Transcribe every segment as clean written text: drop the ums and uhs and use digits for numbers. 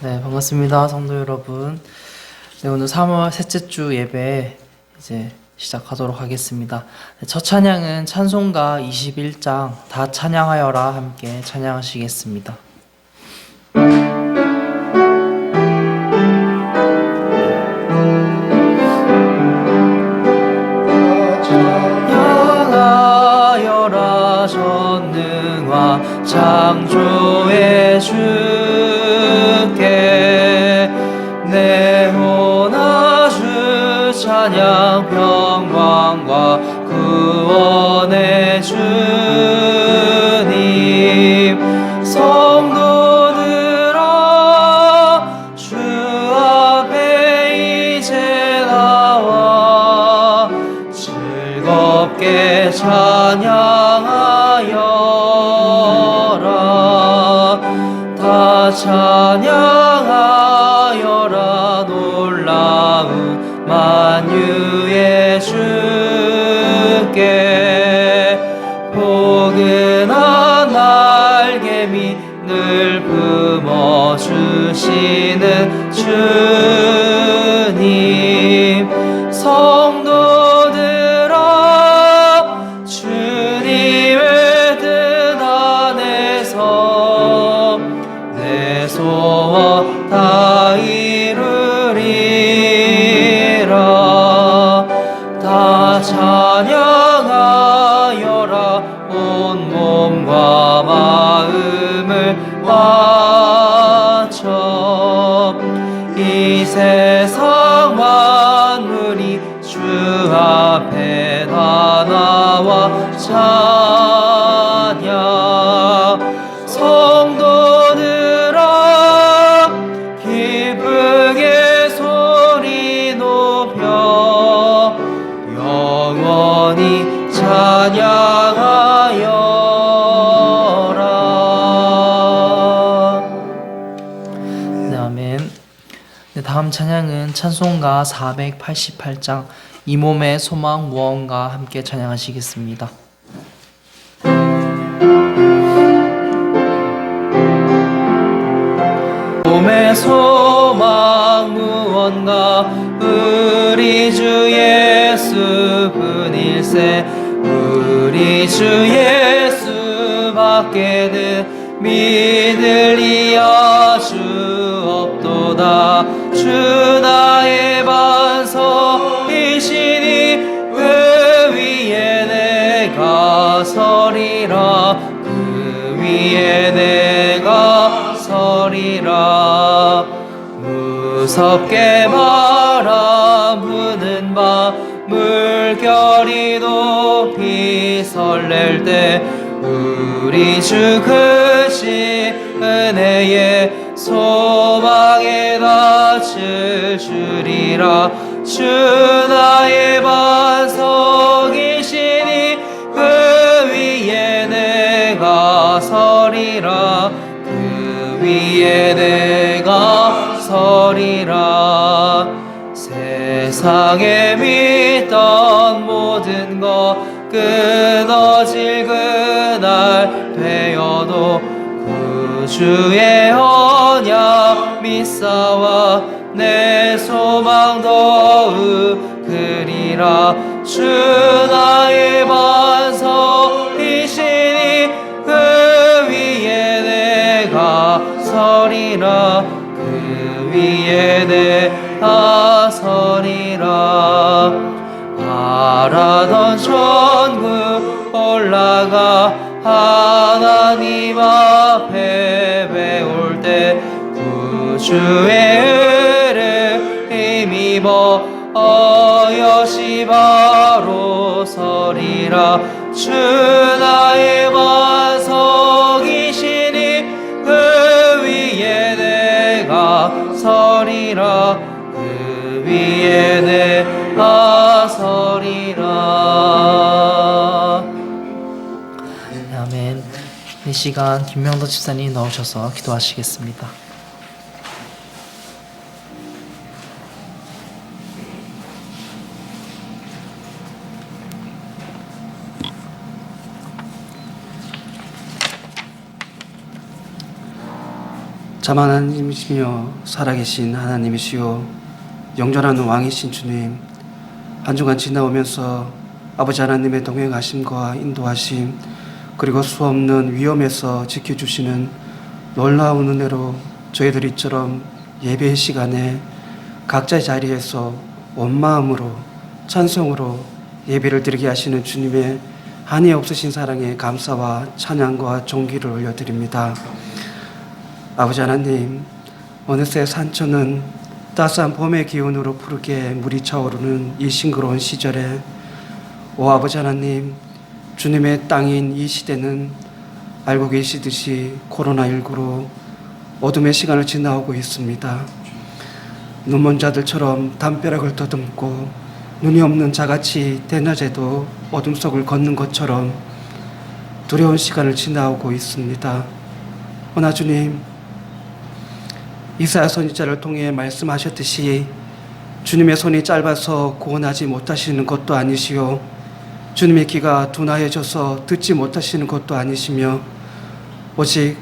네, 반갑습니다, 성도 여러분. 네, 오늘 3월 셋째 주 예배 이제 시작하도록 하겠습니다. 네, 첫 찬양은 찬송가 21장 다 찬양하여라 함께 찬양하시겠습니다. 찬양하여라 전능과 창조의 주께 내 혼아 주 찬양 평강과 구원의 주님 성도들아 주 앞에 이제 나와 즐겁게 찬양하여라 다 찬양하여라 놀라운 만유의 주께 포근한 날개미 늘 품어주시는 주님 성도들아 주님의 뜻 안에서 내 소원 다 이루리라 다 찬양하여라 온 몸과 마음을 바쳐 이 세상 만물이 주 앞에 다 나와 찬양 성도들아 기쁘게 소리 높여 영원히 찬양하여라. 네, 아멘. 네, 다음 찬양은 찬송가 488장 이 몸의 소망 무언가 함께 찬양하시겠습니다. 몸의 소망 무언가 우리 주 예수 분일세 우리 주 예수밖에는 믿으리야 주 없도다 주 나의 반석이시니 그 위에 내가 서리라 그 위에 내가 서리라 무섭게 바람 부는 밤 물결이 높이 설렐 때 우리 주 크신 은혜의 소망에 닿을 주리라 주 나의 반석이시니 그 위에 내가 서리라 그 위에 내가 서리라 세상에 믿던 모든 것 끊어질 그날 되어도 구주의 언약 믿사와 내 소망 더욱 그리라 주 나의 반석이시니 그 위에 내가 서리라 그 위에 내가 서리라 바라던 천국 올라가 하나님 앞에 배울 때 구주의 은혜를 힘입어 어여시 바로 서리라 주 나의 반석이시니 그 위에 내가 서리라 그 위에 내가 서리라. 아멘. 이 시간 김명도 집사님 나오셔서 기도하시겠습니다. 참 하나님이시며 살아계신 하나님이시요 영존하는 왕이신 주님, 한 주간 지나오면서 아버지 하나님의 동행하심과 인도하심, 그리고 수없는 위험에서 지켜주시는 놀라운 은혜로 저희들 이처럼 예배의 시간에 각자의 자리에서 온 마음으로 찬송으로 예배를 드리게 하시는 주님의 한이 없으신 사랑에 감사와 찬양과 존귀를 올려드립니다. 아버지 하나님, 어느새 산천은 따스한 봄의 기운으로 푸르게 물이 차오르는 이 싱그러운 시절에 오 아버지 하나님, 주님의 땅인 이 시대는 알고 계시듯이 코로나19로 어둠의 시간을 지나오고 있습니다. 눈먼 자들처럼 담벼락을 더듬고 눈이 없는 자같이 대낮에도 어둠 속을 걷는 것처럼 두려운 시간을 지나오고 있습니다. 허나 주님, 이사야 선지자를 통해 말씀하셨듯이 주님의 손이 짧아서 구원하지 못하시는 것도 아니시오, 주님의 귀가 둔하여져서 듣지 못하시는 것도 아니시며, 오직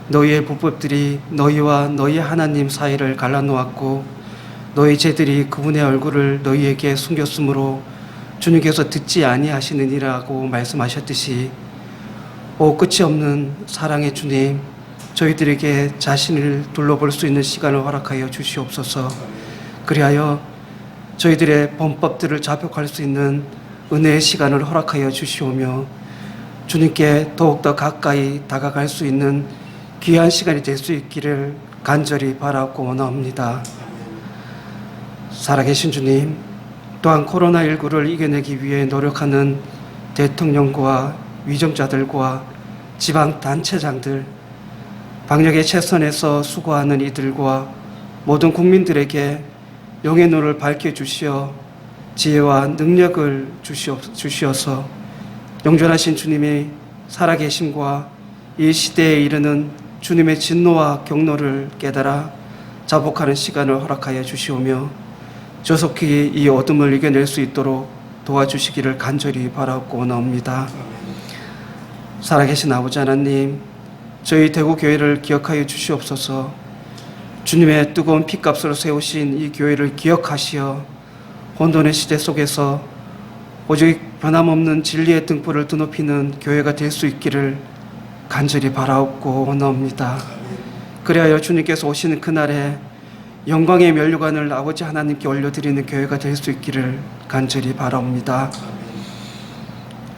너희의 불법들이 너희와 너희 하나님 사이를 갈라놓았고 너희 죄들이 그분의 얼굴을 너희에게 숨겼으므로 주님께서 듣지 아니하시느니라고 말씀하셨듯이, 오 끝이 없는 사랑의 주님, 저희들에게 자신을 둘러볼 수 있는 시간을 허락하여 주시옵소서. 그리하여 저희들의 범법들을 자복할 수 있는 은혜의 시간을 허락하여 주시오며 주님께 더욱더 가까이 다가갈 수 있는 귀한 시간이 될 수 있기를 간절히 바라고 원합니다. 살아계신 주님, 또한 코로나19를 이겨내기 위해 노력하는 대통령과 위정자들과 지방단체장들, 방역의 최선에서 수고하는 이들과 모든 국민들에게 영의 눈을 밝혀주시어 지혜와 능력을 주시어서 영존하신 주님의 살아계심과 이 시대에 이르는 주님의 진노와 경노를 깨달아 자복하는 시간을 허락하여 주시오며 조속히 이 어둠을 이겨낼 수 있도록 도와주시기를 간절히 바라고 원합니다. 살아계신 아버지 하나님, 저희 대구교회를 기억하여 주시옵소서. 주님의 뜨거운 피값으로 세우신 이 교회를 기억하시어 혼돈의 시대 속에서 오직 변함없는 진리의 등불을 드높이는 교회가 될 수 있기를 간절히 바라옵고 원합니다. 그리하여 주님께서 오시는 그날에 영광의 면류관을 아버지 하나님께 올려드리는 교회가 될 수 있기를 간절히 바라옵니다.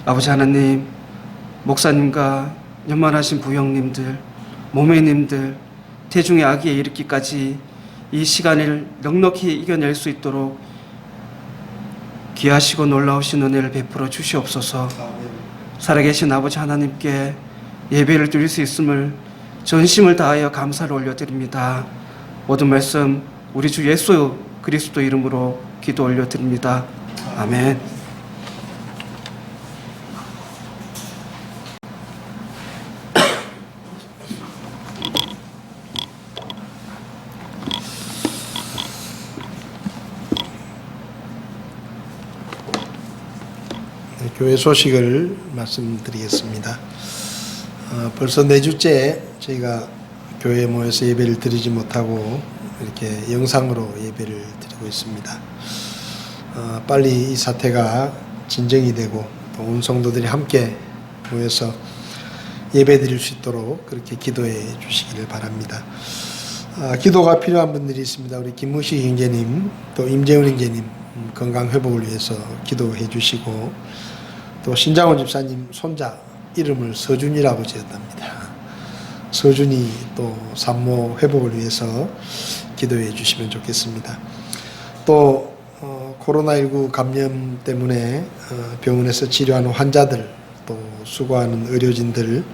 아버지 하나님, 목사님과 연만하신 부형님들, 모매님들, 태중의 악에 이르기까지 이 시간을 넉넉히 이겨낼 수 있도록 귀하시고 놀라우신 은혜를 베풀어 주시옵소서. 살아계신 아버지 하나님께 예배를 드릴 수 있음을 전심을 다하여 감사를 올려드립니다. 모든 말씀 우리 주 예수 그리스도 이름으로 기도 올려드립니다. 아멘. 교회 소식을 말씀드리겠습니다. 벌써 4주째 저희가 교회에 모여서 예배를 드리지 못하고 이렇게 영상으로 예배를 드리고 있습니다. 빨리 이 사태가 진정이 되고 또 온 성도들이 함께 모여서 예배 드릴 수 있도록 그렇게 기도해 주시기를 바랍니다. 기도가 필요한 분들이 있습니다. 우리 김무식 형제님, 또 임재훈 형제님 건강 회복을 위해서 기도해 주시고, 또 신장원 집사님 손자 이름을 서준이라고 지었답니다. 서준이 또 산모 회복을 위해서 기도해 주시면 좋겠습니다. 또 코로나19 감염 때문에 병원에서 치료하는 환자들, 또 수고하는 의료진들,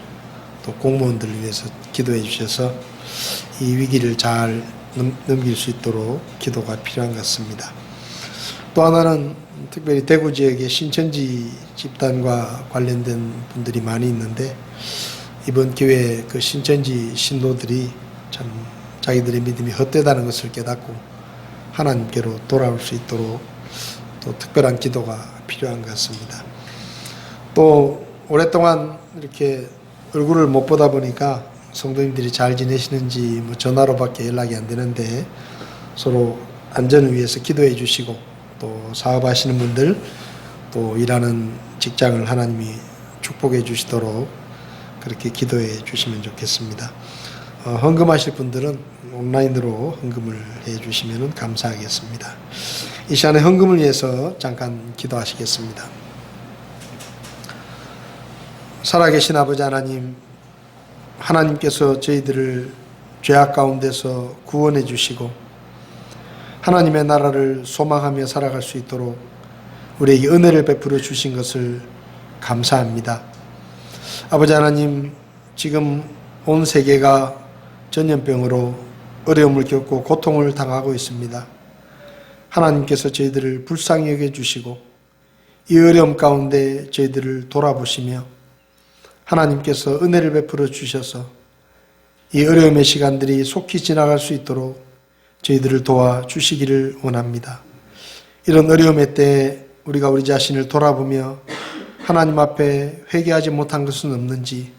또 공무원들을 위해서 기도해 주셔서 이 위기를 잘 넘길 수 있도록 기도가 필요한 것 같습니다. 또 하나는 특별히 대구 지역의 신천지 집단과 관련된 분들이 많이 있는데, 이번 기회에 그 신천지 신도들이 참 자기들의 믿음이 헛되다는 것을 깨닫고 하나님께로 돌아올 수 있도록 또 특별한 기도가 필요한 것 같습니다. 또 오랫동안 이렇게 얼굴을 못 보다 보니까 성도님들이 잘 지내시는지 뭐 전화로밖에 연락이 안 되는데 서로 안전을 위해서 기도해 주시고 또 사업하시는 분들 또 일하는 직장을 하나님이 축복해 주시도록 그렇게 기도해 주시면 좋겠습니다. 헌금하실 분들은 온라인으로 헌금을 해 주시면 감사하겠습니다. 이 시간에 헌금을 위해서 잠깐 기도하시겠습니다. 살아계신 아버지 하나님, 하나님께서 저희들을 죄악 가운데서 구원해 주시고 하나님의 나라를 소망하며 살아갈 수 있도록 우리에게 은혜를 베풀어 주신 것을 감사합니다. 아버지 하나님, 지금 온 세계가 전염병으로 어려움을 겪고 고통을 당하고 있습니다. 하나님께서 저희들을 불쌍히 여겨주시고 이 어려움 가운데 저희들을 돌아보시며 하나님께서 은혜를 베풀어 주셔서 이 어려움의 시간들이 속히 지나갈 수 있도록 저희들을 도와주시기를 원합니다. 이런 어려움의 때에 우리가 우리 자신을 돌아보며 하나님 앞에 회개하지 못한 것은 없는지,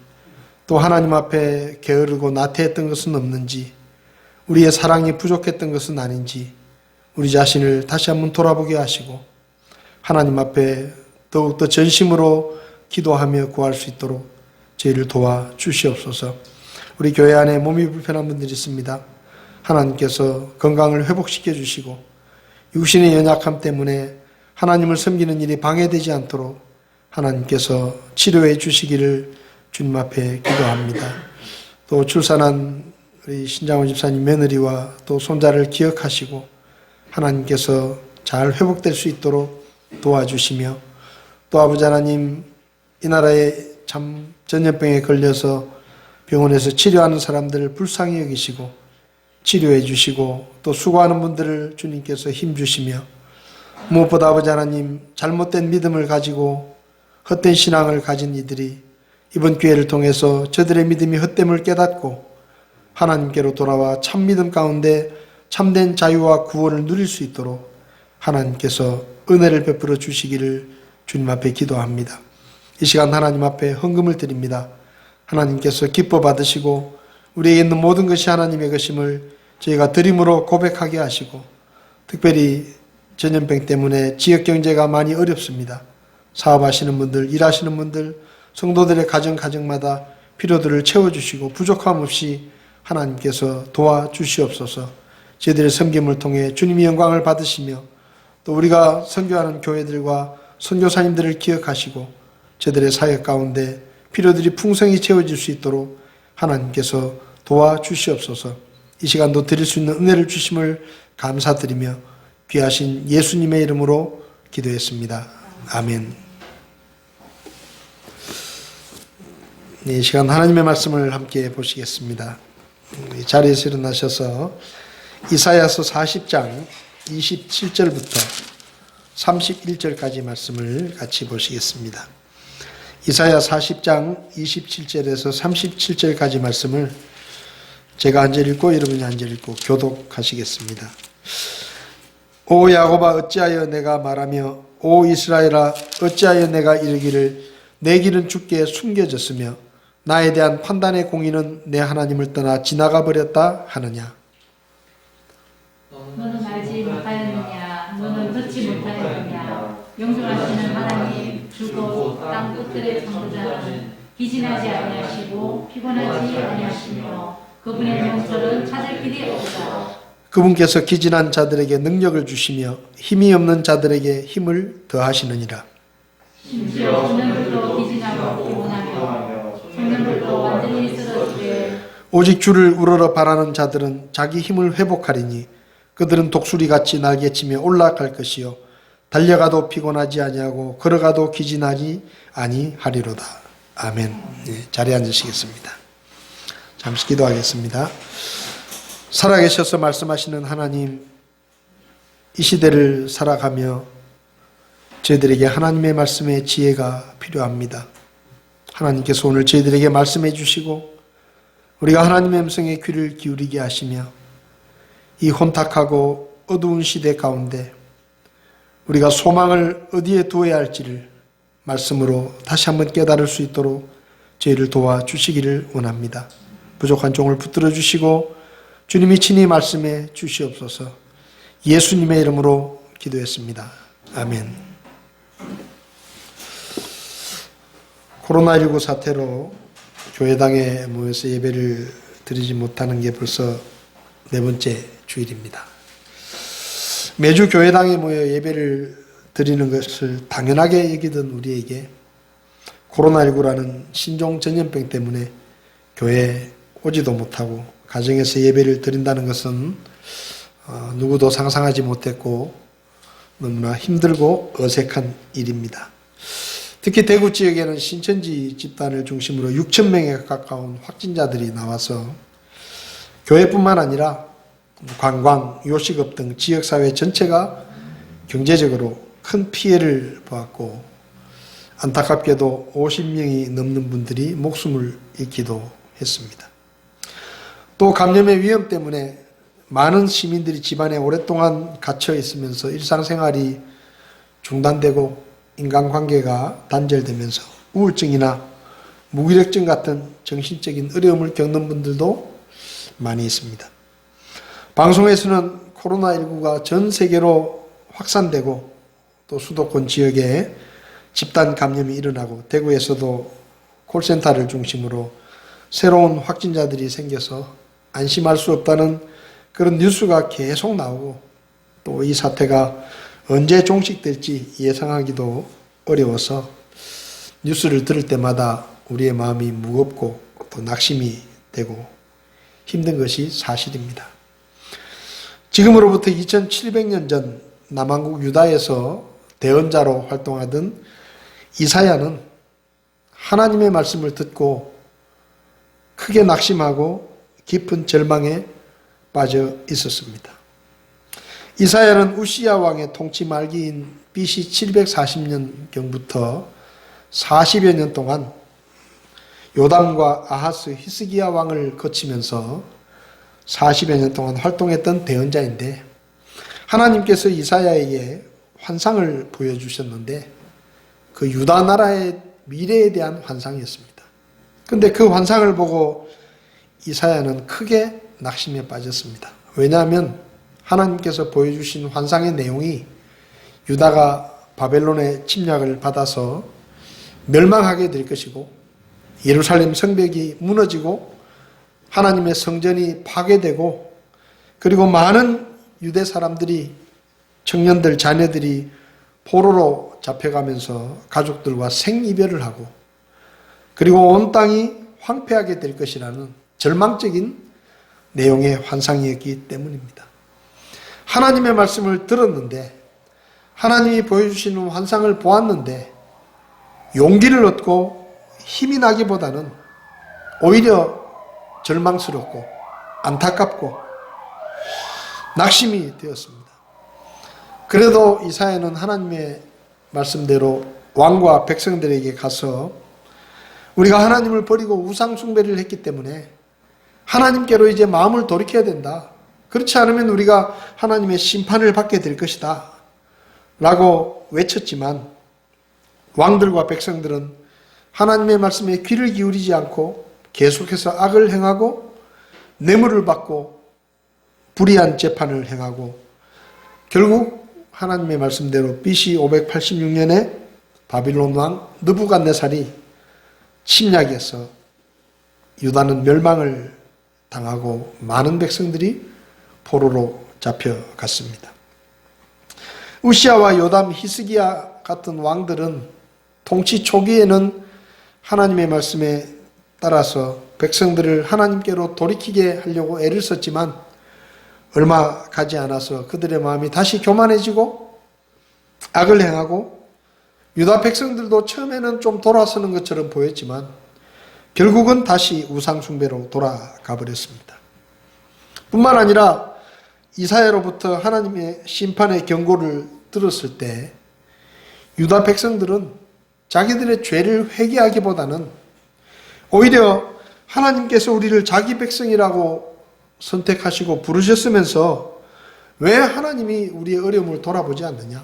또 하나님 앞에 게으르고 나태했던 것은 없는지, 우리의 사랑이 부족했던 것은 아닌지 우리 자신을 다시 한번 돌아보게 하시고 하나님 앞에 더욱더 전심으로 기도하며 구할 수 있도록 저희를 도와주시옵소서. 우리 교회 안에 몸이 불편한 분들이 있습니다. 하나님께서 건강을 회복시켜 주시고 육신의 연약함 때문에 하나님을 섬기는 일이 방해되지 않도록 하나님께서 치료해 주시기를 주님 앞에 기도합니다. 또 출산한 우리 신장원 집사님 며느리와 또 손자를 기억하시고 하나님께서 잘 회복될 수 있도록 도와주시며 또 아버지 하나님, 이 나라에 참 전염병에 걸려서 병원에서 치료하는 사람들을 불쌍히 여기시고 치료해 주시고 또 수고하는 분들을 주님께서 힘주시며 무엇보다 아버지 하나님, 잘못된 믿음을 가지고 헛된 신앙을 가진 이들이 이번 기회를 통해서 저들의 믿음이 헛됨을 깨닫고 하나님께로 돌아와 참 믿음 가운데 참된 자유와 구원을 누릴 수 있도록 하나님께서 은혜를 베풀어 주시기를 주님 앞에 기도합니다. 이 시간 하나님 앞에 헌금을 드립니다. 하나님께서 기뻐 받으시고 우리에게 있는 모든 것이 하나님의 것임을 저희가 드림으로 고백하게 하시고, 특별히 전염병 때문에 지역 경제가 많이 어렵습니다. 사업하시는 분들, 일하시는 분들, 성도들의 가정마다 필요들을 채워주시고 부족함 없이 하나님께서 도와주시옵소서. 저희들의 섬김을 통해 주님의 영광을 받으시며 또 우리가 선교하는 교회들과 선교사님들을 기억하시고 저들의 사역 가운데 필요들이 풍성히 채워질 수 있도록 하나님께서 도와주시옵소서. 이 시간도 드릴 수 있는 은혜를 주심을 감사드리며 귀하신 예수님의 이름으로 기도했습니다. 아멘. 이 시간 하나님의 말씀을 함께 보시겠습니다. 이 자리에서 일어나셔서 이사야서 40장 27절부터 31절까지 말씀을 같이 보시겠습니다. 이사야 40장 27절에서 37절까지 말씀을 제가 한 절 읽고 여러분이 한 절 읽고 교독하시겠습니다. 오 야곱아, 어찌하여 내가 말하며 오 이스라엘아, 어찌하여 내가 이르기를 내 길은 주께 숨겨졌으며 나에 대한 판단의 공의는 내 하나님을 떠나 지나가 버렸다 하느냐. 너는 알지 못하였느냐? 너는 듣지 못하였느냐? 영존하시는 하나님, 주고 땅 끝들의 창조자는 기진하지 아니하시고 피곤하지 아니하시며 그분의 명철은 찾을 길이 없다. 그분께서 기진한 자들에게 능력을 주시며 힘이 없는 자들에게 힘을 더하시느니라. 심지어 청년들도 기진하고 피곤하며 청년들도 완전히 쓰러지되 오직 주를 우러러 바라는 자들은 자기 힘을 회복하리니 그들은 독수리같이 날개치며 올라갈 것이요 달려가도 피곤하지 아니하고 걸어가도 기진하지 아니하리로다. 아멘. 네, 자리에 앉으시겠습니다. 잠시 기도하겠습니다. 살아계셔서 말씀하시는 하나님, 이 시대를 살아가며 저희들에게 하나님의 말씀의 지혜가 필요합니다. 하나님께서 오늘 저희들에게 말씀해 주시고 우리가 하나님의 음성에 귀를 기울이게 하시며 이 혼탁하고 어두운 시대 가운데 우리가 소망을 어디에 두어야 할지를 말씀으로 다시 한번 깨달을 수 있도록 저희를 도와주시기를 원합니다. 부족한 종을 붙들어 주시고 주님이 친히 말씀해 주시옵소서. 예수님의 이름으로 기도했습니다. 아멘. 코로나19 사태로 교회당에 모여서 예배를 드리지 못하는 게 벌써 4번째 주일입니다. 매주 교회당에 모여 예배를 드리는 것을 당연하게 여기던 우리에게 코로나19라는 신종 전염병 때문에 교회에 오지도 못하고 가정에서 예배를 드린다는 것은 누구도 상상하지 못했고 너무나 힘들고 어색한 일입니다. 특히 대구 지역에는 신천지 집단을 중심으로 6천 명에 가까운 확진자들이 나와서 교회뿐만 아니라 관광, 요식업 등 지역사회 전체가 경제적으로 큰 피해를 보았고 안타깝게도 50명이 넘는 분들이 목숨을 잃기도 했습니다. 또 감염의 위험 때문에 많은 시민들이 집안에 오랫동안 갇혀 있으면서 일상생활이 중단되고 인간관계가 단절되면서 우울증이나 무기력증 같은 정신적인 어려움을 겪는 분들도 많이 있습니다. 방송에서는 코로나19가 전 세계로 확산되고 또 수도권 지역에 집단 감염이 일어나고 대구에서도 콜센터를 중심으로 새로운 확진자들이 생겨서 안심할 수 없다는 그런 뉴스가 계속 나오고 또 이 사태가 언제 종식될지 예상하기도 어려워서 뉴스를 들을 때마다 우리의 마음이 무겁고 또 낙심이 되고 힘든 것이 사실입니다. 지금으로부터 2700년 전 남한국 유다에서 대언자로 활동하던 이사야는 하나님의 말씀을 듣고 크게 낙심하고 깊은 절망에 빠져 있었습니다. 이사야는 우시야 왕의 통치 말기인 BC 740년경부터 40여 년 동안 요담과 아하스 히스기야 왕을 거치면서 40여 년 동안 활동했던 대언자인데 하나님께서 이사야에게 환상을 보여주셨는데 그 유다 나라의 미래에 대한 환상이었습니다. 그런데 그 환상을 보고 이사야는 크게 낙심에 빠졌습니다. 왜냐하면 하나님께서 보여주신 환상의 내용이 유다가 바벨론의 침략을 받아서 멸망하게 될 것이고 예루살렘 성벽이 무너지고 하나님의 성전이 파괴되고 그리고 많은 유대 사람들이 청년들, 자녀들이 포로로 잡혀가면서 가족들과 생이별을 하고 그리고 온 땅이 황폐하게 될 것이라는 절망적인 내용의 환상이었기 때문입니다. 하나님의 말씀을 들었는데 하나님이 보여주시는 환상을 보았는데 용기를 얻고 힘이 나기보다는 오히려 절망스럽고 안타깝고 낙심이 되었습니다. 그래도 이사야는 하나님의 말씀대로 왕과 백성들에게 가서 우리가 하나님을 버리고 우상 숭배를 했기 때문에 하나님께로 이제 마음을 돌이켜야 된다. 그렇지 않으면 우리가 하나님의 심판을 받게 될 것이다. 라고 외쳤지만 왕들과 백성들은 하나님의 말씀에 귀를 기울이지 않고 계속해서 악을 행하고 뇌물을 받고 불의한 재판을 행하고 결국 하나님의 말씀대로 BC 586년에 바빌론 왕 느부갓네살이 침략해서 유다는 멸망을 당하고 많은 백성들이 포로로 잡혀갔습니다. 우시아와 요담, 히스기야 같은 왕들은 통치 초기에는 하나님의 말씀에 따라서 백성들을 하나님께로 돌이키게 하려고 애를 썼지만 얼마 가지 않아서 그들의 마음이 다시 교만해지고 악을 행하고 유다 백성들도 처음에는 좀 돌아서는 것처럼 보였지만 결국은 다시 우상숭배로 돌아가 버렸습니다. 뿐만 아니라 이사야로부터 하나님의 심판의 경고를 들었을 때 유다 백성들은 자기들의 죄를 회개하기보다는 오히려 하나님께서 우리를 자기 백성이라고 선택하시고 부르셨으면서 왜 하나님이 우리의 어려움을 돌아보지 않느냐?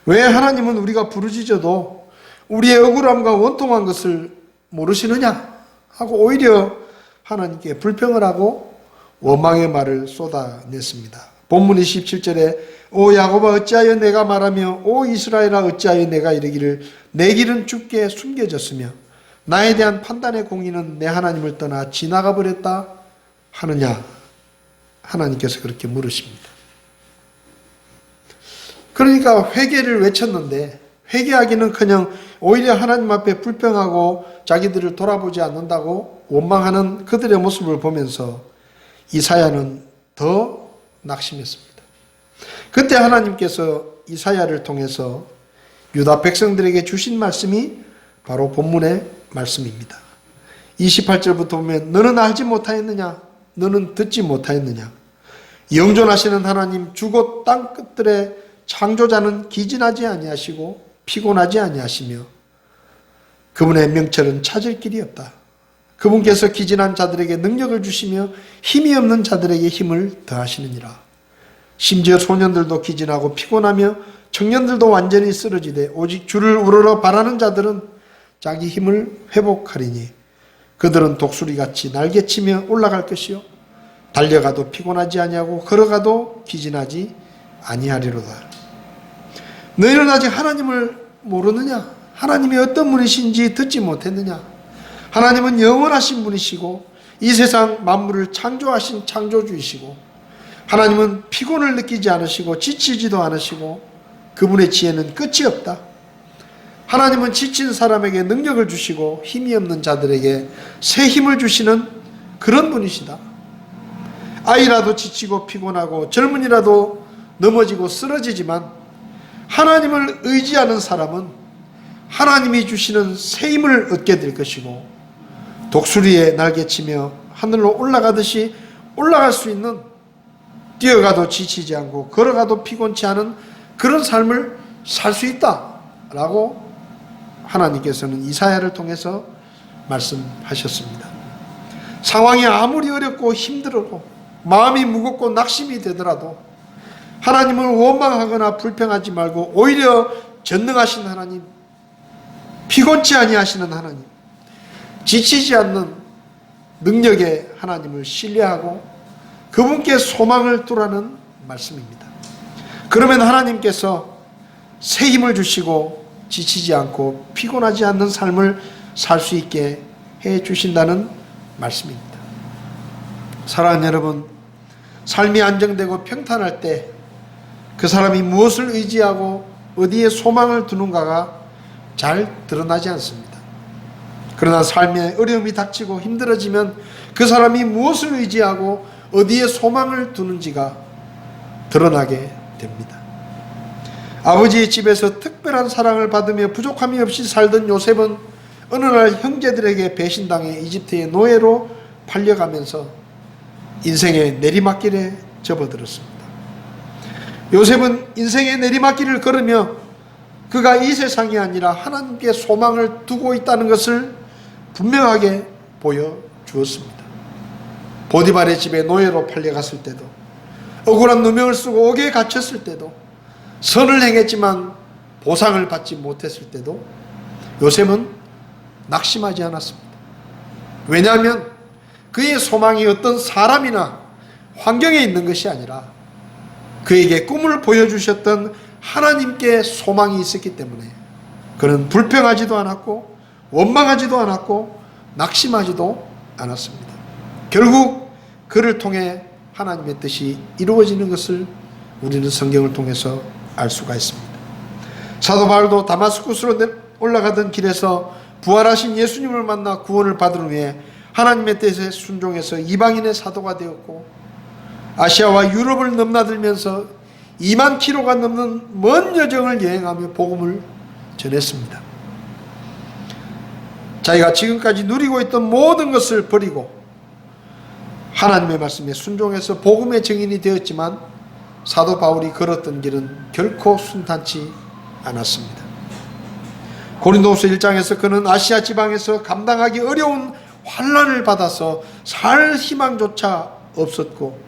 왜 하나님은 우리가 부르짖어도 우리의 억울함과 원통한 것을 모르시느냐? 하고 오히려 하나님께 불평을 하고 원망의 말을 쏟아냈습니다. 본문 27절에 오 야곱아 어찌하여 내가 말하며 오 이스라엘아 어찌하여 내가 이르기를 내 길은 주께 숨겨졌으며 나에 대한 판단의 공의는 내 하나님을 떠나 지나가 버렸다 하느냐. 하나님께서 그렇게 물으십니다. 그러니까 회개를 외쳤는데 회개하기는커녕 오히려 하나님 앞에 불평하고 자기들을 돌아보지 않는다고 원망하는 그들의 모습을 보면서 이사야는 더 낙심했습니다. 그때 하나님께서 이사야를 통해서 유다 백성들에게 주신 말씀이 바로 본문의 말씀입니다. 28절부터 보면 너는 알지 못하였느냐? 너는 듣지 못하였느냐? 영존하시는 하나님 주고 땅 끝들의 창조자는 기진하지 아니하시고 피곤하지 아니하시며 그분의 명철은 찾을 길이 없다. 그분께서 기진한 자들에게 능력을 주시며 힘이 없는 자들에게 힘을 더하시느니라. 심지어 소년들도 기진하고 피곤하며 청년들도 완전히 쓰러지되 오직 주를 우러러 바라는 자들은 자기 힘을 회복하리니 그들은 독수리같이 날개치며 올라갈 것이요 달려가도 피곤하지 아니하고 걸어가도 기진하지 아니하리로다. 너희는 아직 하나님을 모르느냐? 하나님이 어떤 분이신지 듣지 못했느냐? 하나님은 영원하신 분이시고 이 세상 만물을 창조하신 창조주이시고 하나님은 피곤을 느끼지 않으시고 지치지도 않으시고 그분의 지혜는 끝이 없다. 하나님은 지친 사람에게 능력을 주시고 힘이 없는 자들에게 새 힘을 주시는 그런 분이시다. 아이라도 지치고 피곤하고 젊은이라도 넘어지고 쓰러지지만 하나님을 의지하는 사람은 하나님이 주시는 새 힘을 얻게 될 것이고 독수리에 날개치며 하늘로 올라가듯이 올라갈 수 있는 뛰어가도 지치지 않고 걸어가도 피곤치 않은 그런 삶을 살 수 있다라고 하나님께서는 이사야를 통해서 말씀하셨습니다. 상황이 아무리 어렵고 힘들고 마음이 무겁고 낙심이 되더라도 하나님을 원망하거나 불평하지 말고 오히려 전능하신 하나님, 피곤치 아니하시는 하나님, 지치지 않는 능력의 하나님을 신뢰하고 그분께 소망을 두라는 말씀입니다. 그러면 하나님께서 새 힘을 주시고 지치지 않고 피곤하지 않는 삶을 살 수 있게 해 주신다는 말씀입니다. 사랑하는 여러분, 삶이 안정되고 평탄할 때 그 사람이 무엇을 의지하고 어디에 소망을 두는가가 잘 드러나지 않습니다. 그러나 삶에 어려움이 닥치고 힘들어지면 그 사람이 무엇을 의지하고 어디에 소망을 두는지가 드러나게 됩니다. 아버지의 집에서 특별한 사랑을 받으며 부족함이 없이 살던 요셉은 어느 날 형제들에게 배신당해 이집트의 노예로 팔려가면서 인생의 내리막길에 접어들었습니다. 요셉은 인생의 내리막길을 걸으며 그가 이 세상이 아니라 하나님께 소망을 두고 있다는 것을 분명하게 보여주었습니다. 보디발의 집에 노예로 팔려갔을 때도, 억울한 누명을 쓰고 옥에 갇혔을 때도, 선을 행했지만 보상을 받지 못했을 때도 요셉은 낙심하지 않았습니다. 왜냐하면 그의 소망이 어떤 사람이나 환경에 있는 것이 아니라 그에게 꿈을 보여주셨던 하나님께 소망이 있었기 때문에 그는 불평하지도 않았고 원망하지도 않았고 낙심하지도 않았습니다. 결국 그를 통해 하나님의 뜻이 이루어지는 것을 우리는 성경을 통해서 알 수가 있습니다. 사도 바울도 다마스쿠스로 올라가던 길에서 부활하신 예수님을 만나 구원을 받은 후에 하나님의 뜻에 순종해서 이방인의 사도가 되었고 아시아와 유럽을 넘나들면서 2만 킬로가 넘는 먼 여정을 여행하며 복음을 전했습니다. 자기가 지금까지 누리고 있던 모든 것을 버리고 하나님의 말씀에 순종해서 복음의 증인이 되었지만 사도 바울이 걸었던 길은 결코 순탄치 않았습니다. 고린도후서 1장에서 그는 아시아 지방에서 감당하기 어려운 환난을 받아서 살 희망조차 없었고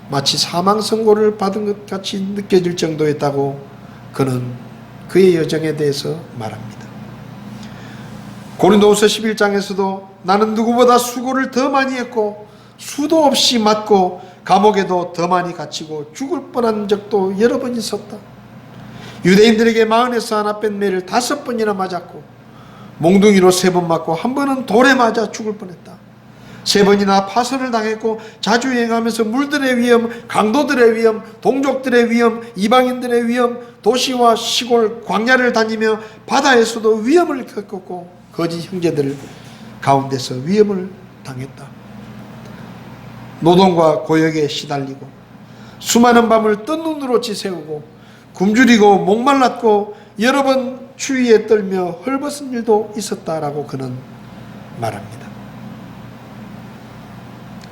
마치 사망 선고를 받은 것 같이 느껴질 정도였다고 그는 그의 여정에 대해서 말합니다. 고린도후서 11장에서도 나는 누구보다 수고를 더 많이 했고 수도 없이 맞고 감옥에도 더 많이 갇히고 죽을 뻔한 적도 여러 번 있었다. 유대인들에게 마흔에서 하나 뺀 매를 5번이나 맞았고 몽둥이로 3번 맞고 한 번은 돌에 맞아 죽을 뻔했다. 3번이나 파선을 당했고 자주 여행하면서 물들의 위험, 강도들의 위험, 동족들의 위험, 이방인들의 위험, 도시와 시골, 광야를 다니며 바다에서도 위험을 겪었고 거짓 형제들 가운데서 위험을 당했다. 노동과 고역에 시달리고 수많은 밤을 뜬 눈으로 지새우고 굶주리고 목말랐고 여러 번 추위에 떨며 헐벗은 일도 있었다라고 그는 말합니다.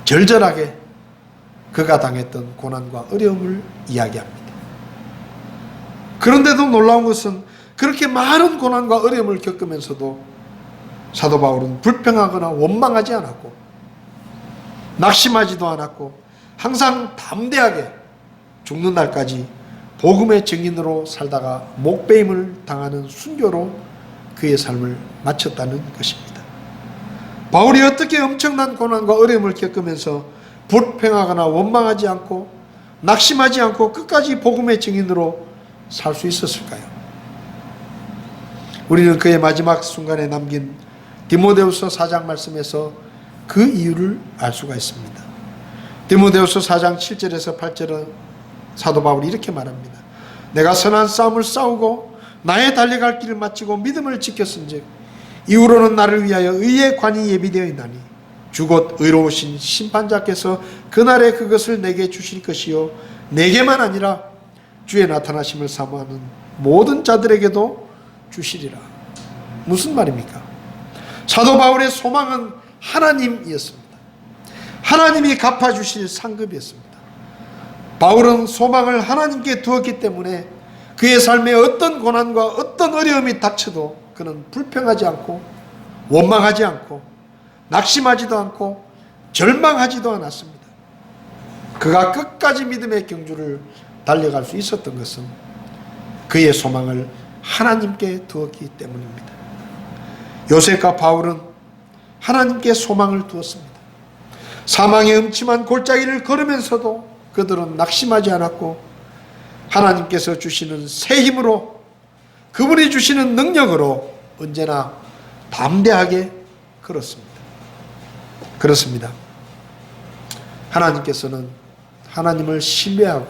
절절하게 그가 당했던 고난과 어려움을 이야기합니다. 그런데도 놀라운 것은 그렇게 많은 고난과 어려움을 겪으면서도 사도 바울은 불평하거나 원망하지 않았고 낙심하지도 않았고 항상 담대하게 죽는 날까지 복음의 증인으로 살다가 목배임을 당하는 순교로 그의 삶을 마쳤다는 것입니다. 바울이 어떻게 엄청난 고난과 어려움을 겪으면서 불평하거나 원망하지 않고 낙심하지 않고 끝까지 복음의 증인으로 살 수 있었을까요? 우리는 그의 마지막 순간에 남긴 디모데후서 4장 말씀에서 그 이유를 알 수가 있습니다. 디모데후서 4장 7절에서 8절은 사도 바울이 이렇게 말합니다. 내가 선한 싸움을 싸우고 나의 달려갈 길을 마치고 믿음을 지켰은즉 이후로는 나를 위하여 의의 관이 예비되어 있나니 주곧 의로우신 심판자께서 그날에 그것을 내게 주실 것이요 내게만 아니라 주의 나타나심을 사모하는 모든 자들에게도 주시리라. 무슨 말입니까? 사도 바울의 소망은 하나님이었습니다. 하나님이 갚아주실 상급이었습니다. 바울은 소망을 하나님께 두었기 때문에 그의 삶에 어떤 고난과 어떤 어려움이 닥쳐도 그는 불평하지 않고 원망하지 않고 낙심하지도 않고 절망하지도 않았습니다. 그가 끝까지 믿음의 경주를 달려갈 수 있었던 것은 그의 소망을 하나님께 두었기 때문입니다. 요셉과 바울은 하나님께 소망을 두었습니다. 사망의 음침한 골짜기를 걸으면서도 그들은 낙심하지 않았고 하나님께서 주시는 새 힘으로 그분이 주시는 능력으로 언제나 담대하게 걸었습니다. 그렇습니다. 하나님께서는 하나님을 신뢰하고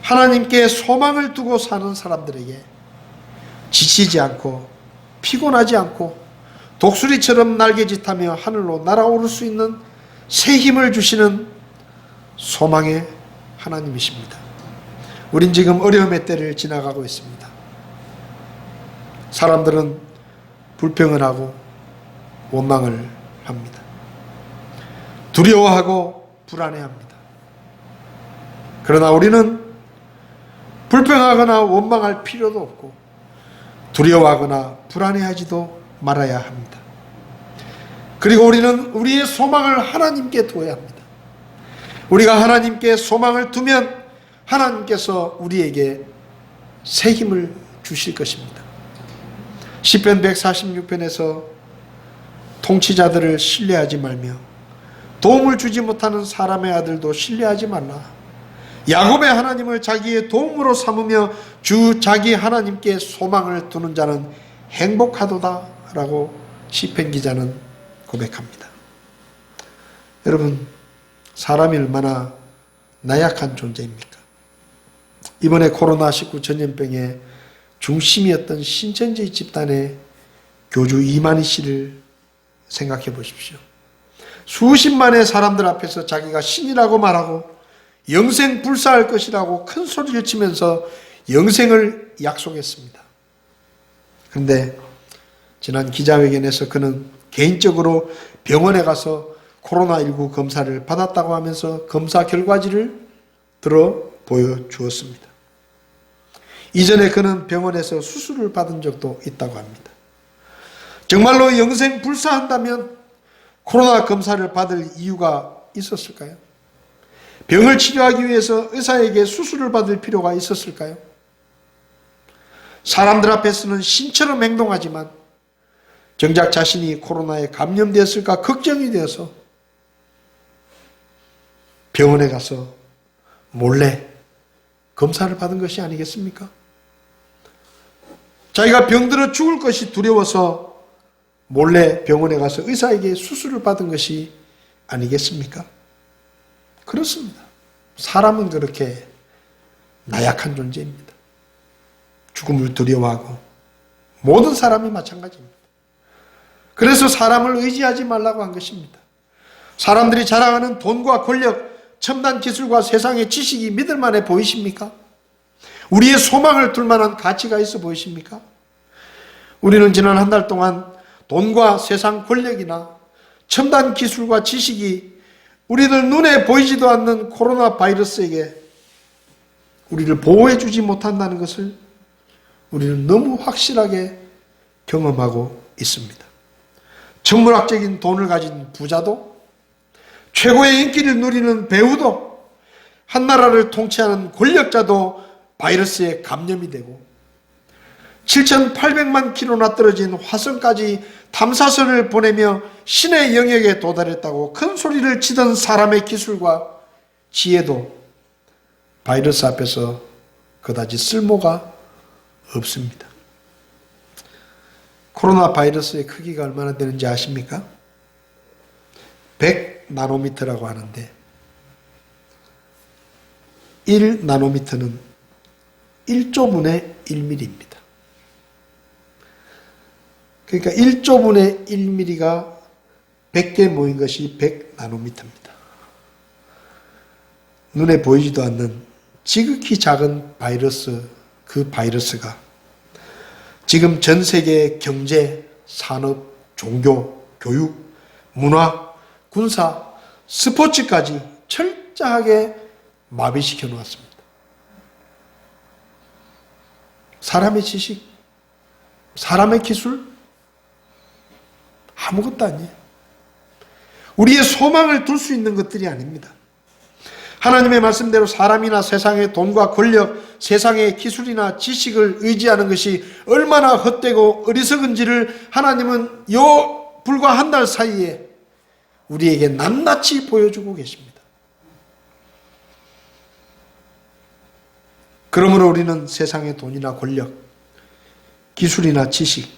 하나님께 소망을 두고 사는 사람들에게 지치지 않고 피곤하지 않고 독수리처럼 날개짓하며 하늘로 날아오를 수 있는 새 힘을 주시는 소망의 하나님이십니다. 우린 지금 어려움의 때를 지나가고 있습니다. 사람들은 불평을 하고 원망을 합니다. 두려워하고 불안해합니다. 그러나 우리는 불평하거나 원망할 필요도 없고 두려워하거나 불안해하지도 말아야 합니다. 그리고 우리는 우리의 소망을 하나님께 두어야 합니다. 우리가 하나님께 소망을 두면 하나님께서 우리에게 새 힘을 주실 것입니다. 시편 146편에서 통치자들을 신뢰하지 말며 도움을 주지 못하는 사람의 아들도 신뢰하지 말라. 야곱의 하나님을 자기의 도움으로 삼으며 주 자기 하나님께 소망을 두는 자는 행복하도다 라고 시편 기자는 고백합니다. 여러분, 사람이 얼마나 나약한 존재입니까? 이번에 코로나19 전염병의 중심이었던 신천지 집단의 교주 이만희 씨를 생각해 보십시오. 수십만의 사람들 앞에서 자기가 신이라고 말하고 영생 불사할 것이라고 큰 소리를 치면서 영생을 약속했습니다. 그런데 지난 기자회견에서 그는 개인적으로 병원에 가서 코로나19 검사를 받았다고 하면서 검사 결과지를 들어 보여주었습니다. 이전에 그는 병원에서 수술을 받은 적도 있다고 합니다. 정말로 영생 불사한다면 코로나 검사를 받을 이유가 있었을까요? 병을 치료하기 위해서 의사에게 수술을 받을 필요가 있었을까요? 사람들 앞에서는 신처럼 행동하지만 정작 자신이 코로나에 감염되었을까 걱정이 되어서 병원에 가서 몰래 검사를 받은 것이 아니겠습니까? 자기가 병들어 죽을 것이 두려워서 몰래 병원에 가서 의사에게 수술을 받은 것이 아니겠습니까? 그렇습니다. 사람은 그렇게 나약한 존재입니다. 죽음을 두려워하고 모든 사람이 마찬가지입니다. 그래서 사람을 의지하지 말라고 한 것입니다. 사람들이 자랑하는 돈과 권력, 첨단 기술과 세상의 지식이 믿을 만해 보이십니까? 우리의 소망을 둘 만한 가치가 있어 보이십니까? 우리는 지난 한 달 동안 돈과 세상 권력이나 첨단 기술과 지식이 우리들 눈에 보이지도 않는 코로나 바이러스에게 우리를 보호해 주지 못한다는 것을 우리는 너무 확실하게 경험하고 있습니다. 천문학적인 돈을 가진 부자도, 최고의 인기를 누리는 배우도, 한 나라를 통치하는 권력자도 바이러스에 감염이 되고 7,800만 킬로나 떨어진 화성까지 탐사선을 보내며 신의 영역에 도달했다고 큰 소리를 치던 사람의 기술과 지혜도 바이러스 앞에서 그다지 쓸모가 없습니다. 코로나 바이러스의 크기가 얼마나 되는지 아십니까? 100나노미터라고 하는데 1나노미터는 1조분의 1mm입니다. 그러니까 1조분의 1mm가 100개 모인 것이 100나노미터입니다. 눈에 보이지도 않는 지극히 작은 바이러스, 그 바이러스가 지금 전 세계의 경제, 산업, 종교, 교육, 문화, 군사, 스포츠까지 철저하게 마비시켜 놓았습니다. 사람의 지식, 사람의 기술, 아무것도 아니에요. 우리의 소망을 둘 수 있는 것들이 아닙니다. 하나님의 말씀대로 사람이나 세상의 돈과 권력, 세상의 기술이나 지식을 의지하는 것이 얼마나 헛되고 어리석은지를 하나님은 불과 한 달 사이에 우리에게 낱낱이 보여주고 계십니다. 그러므로 우리는 세상의 돈이나 권력, 기술이나 지식,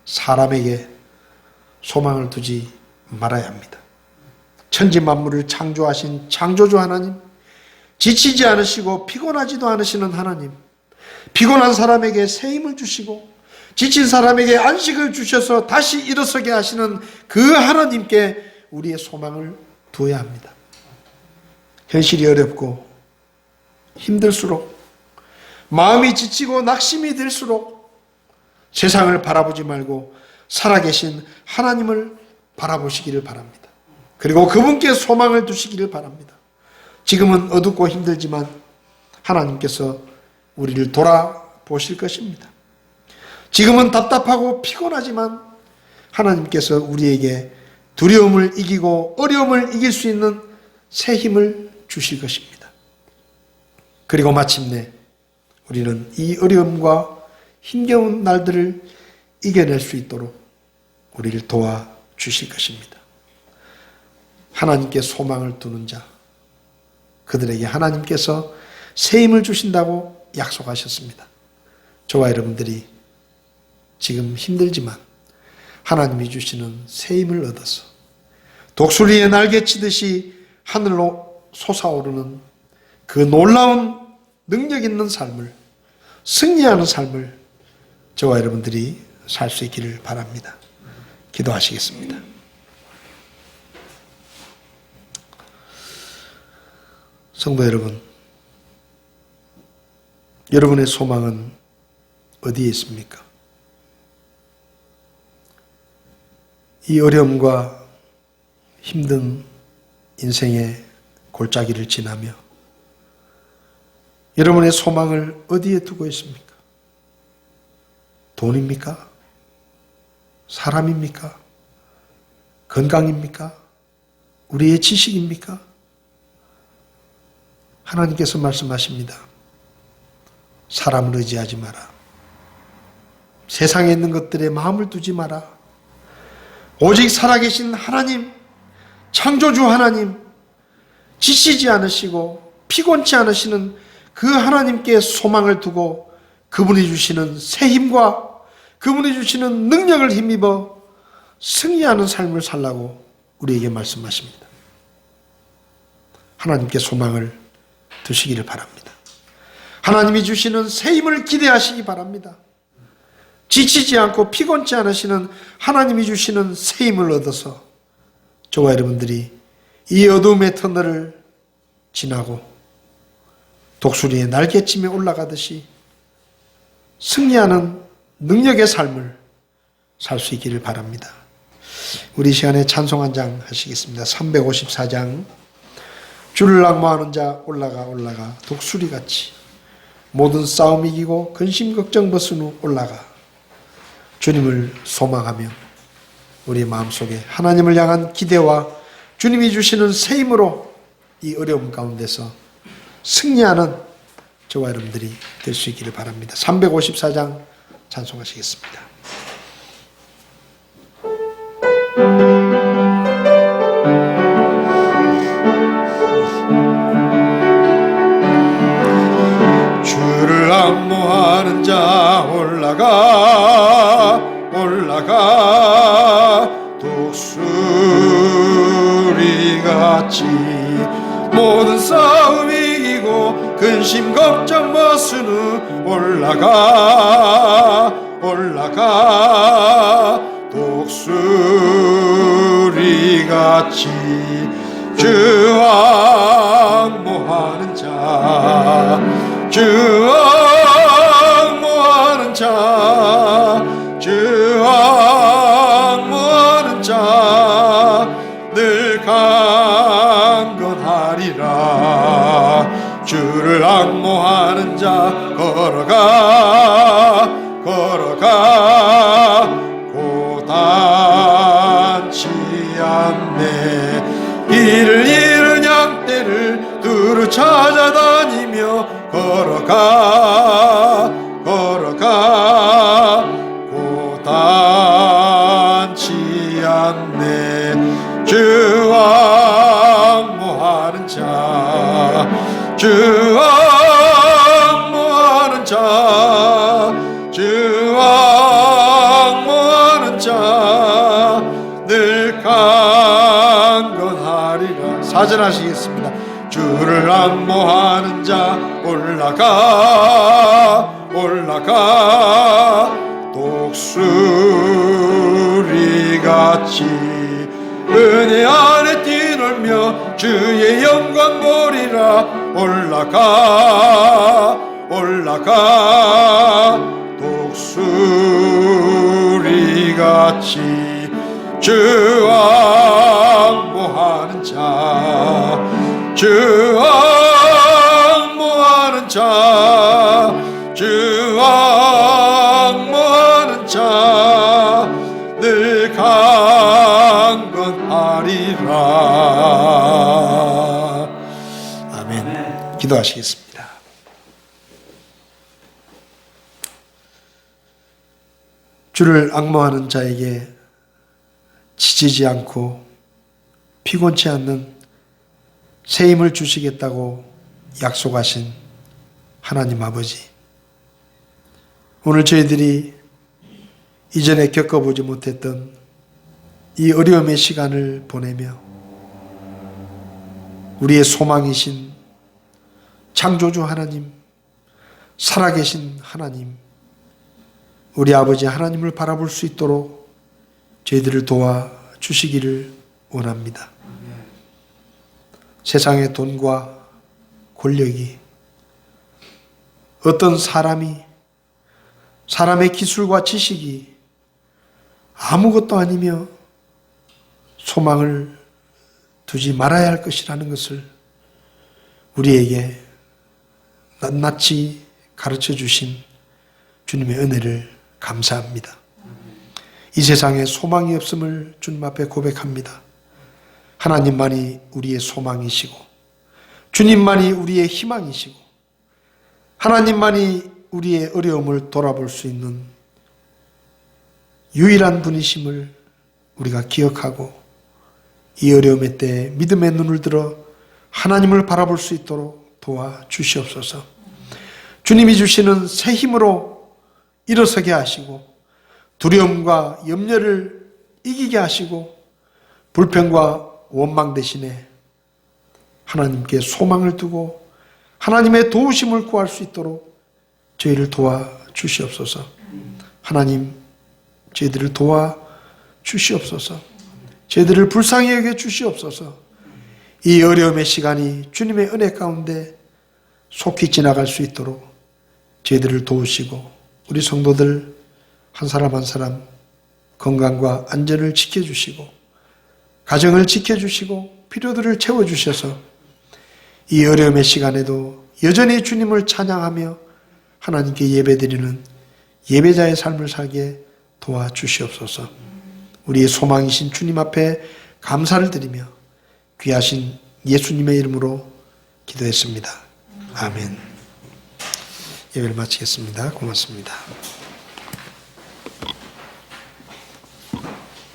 사람에게 소망을 두지 말아야 합니다. 천지 만물을 창조하신 창조주 하나님, 지치지 않으시고 피곤하지도 않으시는 하나님, 피곤한 사람에게 새 힘을 주시고 지친 사람에게 안식을 주셔서 다시 일어서게 하시는 그 하나님께 우리의 소망을 두어야 합니다. 현실이 어렵고 힘들수록, 마음이 지치고 낙심이 들수록 세상을 바라보지 말고 살아계신 하나님을 바라보시기를 바랍니다. 그리고 그분께 소망을 두시기를 바랍니다. 지금은 어둡고 힘들지만 하나님께서 우리를 돌아보실 것입니다. 지금은 답답하고 피곤하지만 하나님께서 우리에게 두려움을 이기고 어려움을 이길 수 있는 새 힘을 주실 것입니다. 그리고 마침내 우리는 이 어려움과 힘겨운 날들을 이겨낼 수 있도록 우리를 도와주실 것입니다. 하나님께 소망을 두는 자, 그들에게 하나님께서 새 힘을 주신다고 약속하셨습니다. 저와 여러분들이 지금 힘들지만 하나님이 주시는 새 힘을 얻어서 독수리의 날개치듯이 하늘로 솟아오르는 그 놀라운 능력 있는 삶을, 승리하는 삶을 저와 여러분들이 살 수 있기를 바랍니다. 기도하시겠습니다. 성도 여러분, 여러분의 소망은 어디에 있습니까? 이 어려움과 힘든 인생의 골짜기를 지나며 여러분의 소망을 어디에 두고 있습니까? 돈입니까? 사람입니까? 건강입니까? 우리의 지식입니까? 하나님께서 말씀하십니다. 사람을 의지하지 마라. 세상에 있는 것들에 마음을 두지 마라. 오직 살아계신 하나님, 창조주 하나님, 지치지 않으시고 피곤치 않으시는 그 하나님께 소망을 두고 그분이 주시는 새 힘과 그분이 주시는 능력을 힘입어 승리하는 삶을 살라고 우리에게 말씀하십니다. 하나님께 소망을 두시기를 바랍니다. 하나님이 주시는 새 힘을 기대하시기 바랍니다. 지치지 않고 피곤치 않으시는 하나님이 주시는 새 힘을 얻어서 저와 여러분들이 이 어둠의 터널을 지나고 독수리의 날개쯤에 올라가듯이 승리하는 능력의 삶을 살 수 있기를 바랍니다. 우리 시간에 찬송 한 장 하시겠습니다. 354장. 주를 낭모하는 자 올라가 독수리같이 모든 싸움 이기고 근심 걱정 벗은 후 올라가 주님을 소망하며 우리 마음속에 하나님을 향한 기대와 주님이 주시는 새 힘으로 이 어려움 가운데서 승리하는 저와 여러분들이 될 수 있기를 바랍니다. 354장 찬송하시겠습니다. 주를 앙모하는 자 올라가 독수리같이 모든 싸움 이기고 근심 걱정 벗은 후 올라가 독수리같이 주 앙모하는 자 늘 강건하리라. 주를 앙모하는 자 걸어가 고단치 않네. 길을 잃은 양떼를 두루 찾아다니며 걸어가 고단치 않네. 주 앙모하는 자 늘 강건하리라. 사전하시겠습니다. 주를 앙모하는 자 올라가 독수리같이 은혜 안에 뛰놀며 주의 영광 보리라. 올라가 독수리같이 주 앙모하는 자 늘 강건하리라. 아멘. 기도하시겠습니다. 주를 앙모하는 자에게 지치지 않고 피곤치 않는 새 힘을 주시겠다고 약속하신 하나님 아버지, 오늘 저희들이 이전에 겪어보지 못했던 이 어려움의 시간을 보내며 우리의 소망이신 창조주 하나님, 살아계신 하나님, 우리 아버지 하나님을 바라볼 수 있도록 저희들을 도와주시기를 원합니다. 세상의 돈과 권력이 어떤 사람의 기술과 지식이 아무것도 아니며 소망을 두지 말아야 할 것이라는 것을 우리에게 낱낱이 가르쳐 주신 주님의 은혜를 감사합니다. 이 세상에 소망이 없음을 주님 앞에 고백합니다. 하나님만이 우리의 소망이시고 주님만이 우리의 희망이시고 하나님만이 우리의 어려움을 돌아볼 수 있는 유일한 분이심을 우리가 기억하고 이 어려움의 때에 믿음의 눈을 들어 하나님을 바라볼 수 있도록 도와주시옵소서. 주님이 주시는 새 힘으로 일어서게 하시고 두려움과 염려를 이기게 하시고 불평과 원망 대신에 하나님께 소망을 두고 하나님의 도우심을 구할 수 있도록 저희를 도와주시옵소서. 하나님, 저희들을 도와주시옵소서. 저희들을 불쌍히 여겨 주시옵소서. 이 어려움의 시간이 주님의 은혜 가운데 속히 지나갈 수 있도록 저희들을 도우시고 우리 성도들 한 사람 한 사람 건강과 안전을 지켜주시고 가정을 지켜주시고 필요들을 채워주셔서 이 어려움의 시간에도 여전히 주님을 찬양하며 하나님께 예배드리는 예배자의 삶을 살게 도와주시옵소서. 우리의 소망이신 주님 앞에 감사를 드리며 귀하신 예수님의 이름으로 기도했습니다. 아멘. 예배를 마치겠습니다. 고맙습니다.